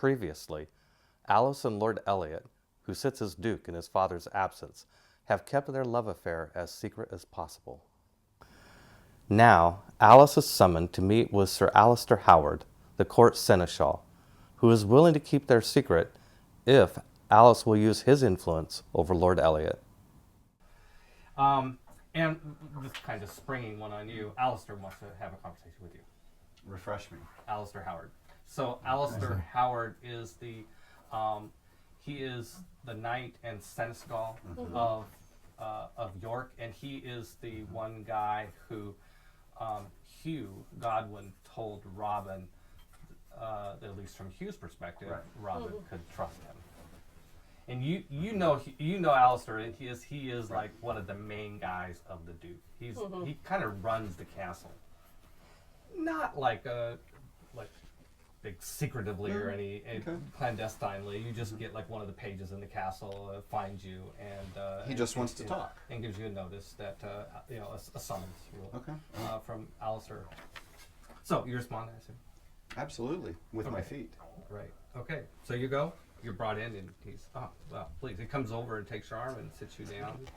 Previously, Alice and Lord Elliot, who sits as Duke in his father's absence, have kept their love affair as secret as possible. Now, Alice is summoned to meet with Sir Alistaire Howard, the court seneschal, who is willing to keep their secret if Alice will use his influence over Lord Elliot. And this kind of springing one on you, Alistaire wants to have a conversation with you. Refresh me. Alistaire Howard. So Alistaire Howard is the he is the knight and seneschal of York, and he is the one guy who Hugh Godwin told Robin, at least from Hugh's perspective, Right. Robin could trust him. And you know Alistaire, and he is like one of the main guys of the Duke. He kind of runs the castle, not like big secretively or any clandestinely. You just get like one of the pages in the castle finds you, and He just wants to talk. and gives you a notice that a summons from Alistaire. So you respond, I assume. Absolutely, with my feet. Right. Okay. So you go. You're brought in, and he's please. He comes over and takes your arm and sits you down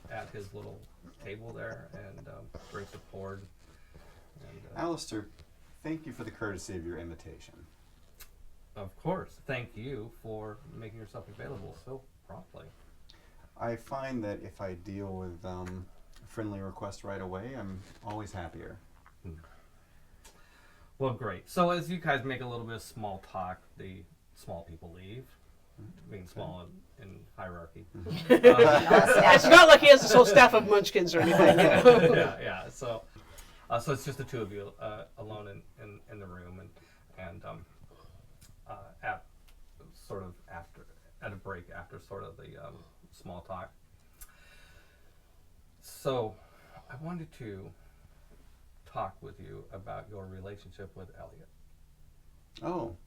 at his little table there, and brings a board. And, Alistair, thank you for the courtesy of your invitation. Of course. Thank you for making yourself available so promptly. I find that if I deal with a friendly request right away, I'm always happier. Well, great. So as you guys make a little bit of small talk, the small people leave. Being small in hierarchy. It's not like he has this whole staff of munchkins or anything. Yeah. So it's just the two of you alone in the room, and at a break after sort of the small talk. So I wanted to talk with you about your relationship with Elliot. Oh,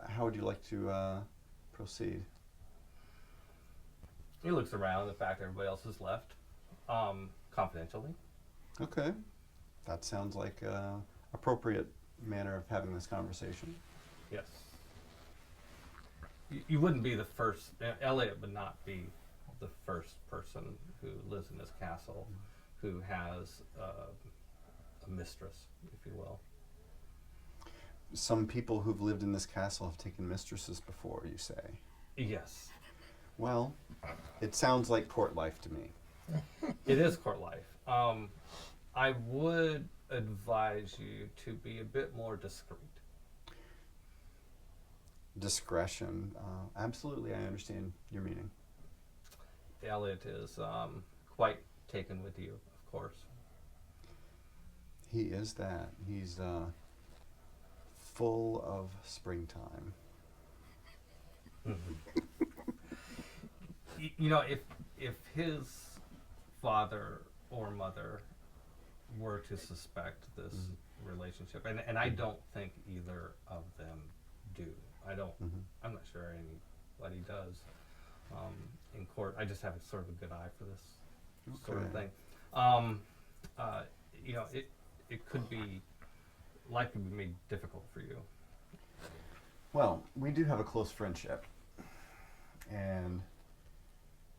how would you like to proceed? He looks around the fact everybody else has left, confidentially. Okay, that sounds like an appropriate manner of having this conversation. Yes. You wouldn't be the first, Elliot would not be the first person who lives in this castle who has a mistress, if you will. Some people who've lived in this castle have taken mistresses before, you say? Yes. Well, it sounds like court life to me. It is court life. I would advise you to be a bit more discreet. Discretion. Absolutely, I understand your meaning. Elliot is quite taken with you, of course. He is that. He's full of springtime. If his father or mother were to suspect this relationship, and I don't think either of them do. I'm not sure anybody does in court. I just have a sort of a good eye for this sort of thing. It could be, life could be made difficult for you. Well, we do have a close friendship, and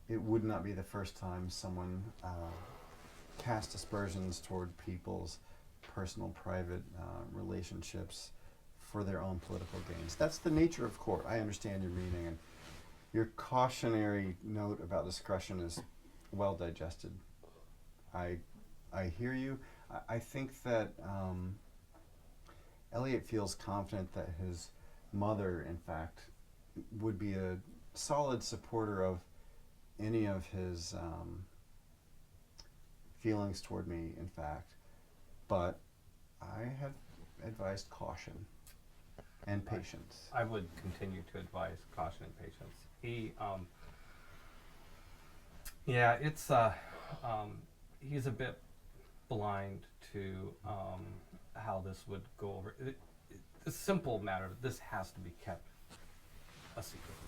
it would not be the first time someone cast aspersions toward people's personal, private relationships for their own political gains. That's the nature of court. I understand your meaning, and your cautionary note about discretion is well digested. I hear you. I think that Elliot feels confident that his mother, in fact, would be a solid supporter of any of his feelings toward me, in fact. But I have advised caution and patience. I would continue to advise caution and patience. He's a bit blind to how this would go over. It's a simple matter. This has to be kept a secret.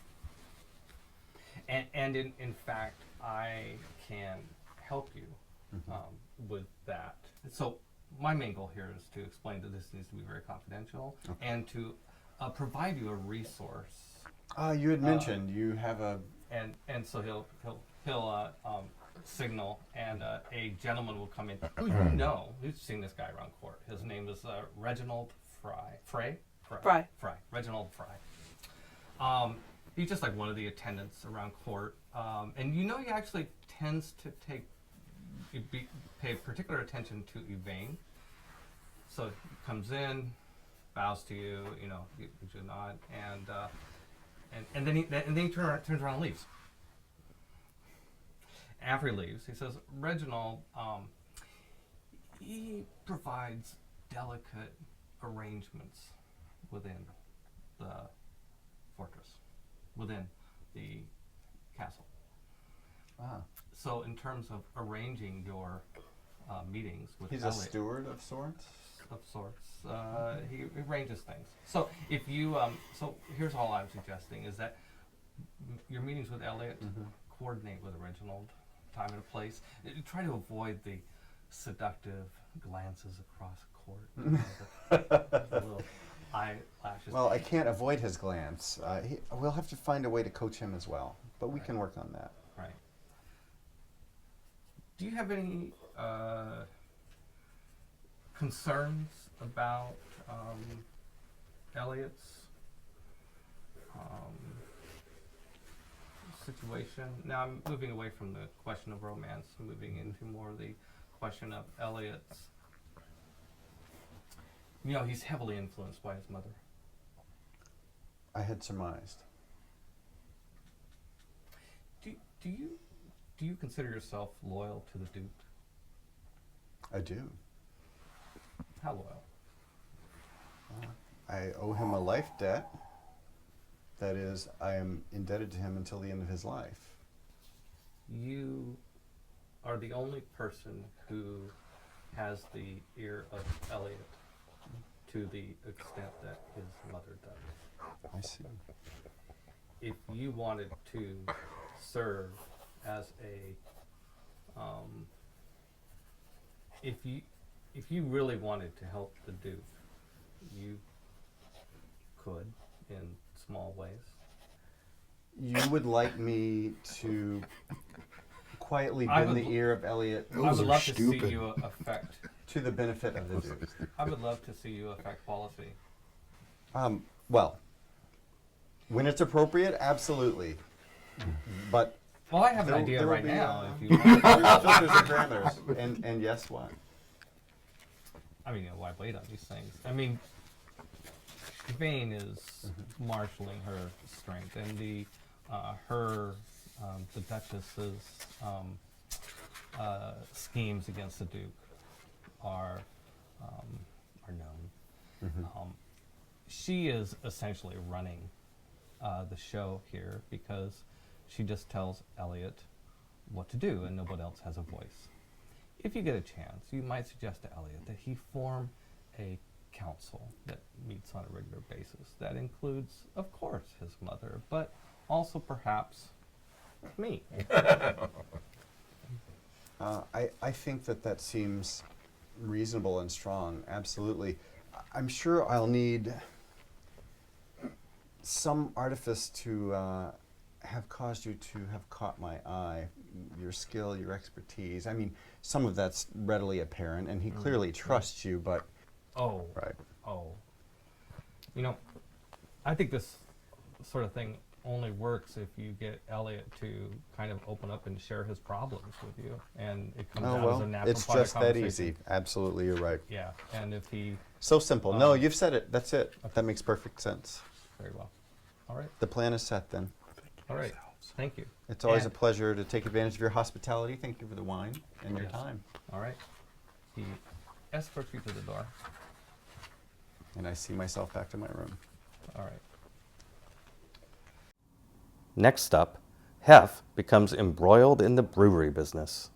And in fact, I can help you with that. So my main goal here is to explain that this needs to be very confidential and to provide you a resource. You had mentioned you have a. And so he'll signal, and a gentleman will come in who you know. You've seen this guy around court. His name is Reginald Fry. Reginald Fry. He's just like one of the attendants around court, and you know he actually tends to pay particular attention to Yvain. So he comes in, bows to you, gives you a nod, and then he turns around and leaves. After he leaves, he says, Reginald, he provides delicate arrangements within the fortress, within the castle. Ah. So in terms of arranging your meetings with He's Elliot, a steward of sorts? he arranges things. So if you, so here's all I'm suggesting is that your meetings with Elliot, coordinate with Reginald, time and a place. Try to avoid the seductive glances across court. The little eyelashes. Well, I can't avoid his glance. We'll have to find a way to coach him as well, but we can work on that. Right. Do you have any concerns about Elliot's situation? Now I'm moving away from the question of romance, moving into more the question of Elliot's. He's heavily influenced by his mother. I had surmised. Do you consider yourself loyal to the Duke? I do. How loyal? I owe him a life debt. That is, I am indebted to him until the end of his life. You are the only person who has the ear of Elliot to the extent that his mother does. I see. If you wanted to serve as a, if you really wanted to help the Duke, you could in small ways. You would like me to quietly I bend would the ear of Elliot I would Those are love to see stupid. you affect. to the benefit of the Duke. I would love to see you affect policy. Well, when it's appropriate, absolutely. But Well, I have an There- idea there will right be, now. If you want. there's filters and parameters. And yes, what? I mean, why wait on these things? I mean, Vane is marshaling her strength, and the Duchess's schemes against the Duke are known. She is essentially running the show here because she just tells Elliot what to do, and nobody else has a voice. If you get a chance, you might suggest to Elliot that he form a council that meets on a regular basis. That includes, of course, his mother, but also perhaps me. I think that seems reasonable and strong. Absolutely. I'm sure I'll need some artifice to have caused you to have caught my eye. Your skill, your expertise. I mean, some of that's readily apparent, and he clearly trusts you, but... Oh. Right. Oh. I think this sort of thing only works if you get Elliot to kind of open up and share his problems with you, and it comes Oh, out as a well, natural it's part of just that conversation. easy. Absolutely, you're right. Yeah, and if he, So simple. No, you've said it. That's it. Okay. That makes perfect sense. very well. All right. The plan is set then. All right. Thank you. It's always a And- pleasure to take advantage of your hospitality. Thank you for the wine and your Yes. time. All right. He escorts you to the door. And I see myself back to my room. All right. Next up, Hef becomes embroiled in the brewery business.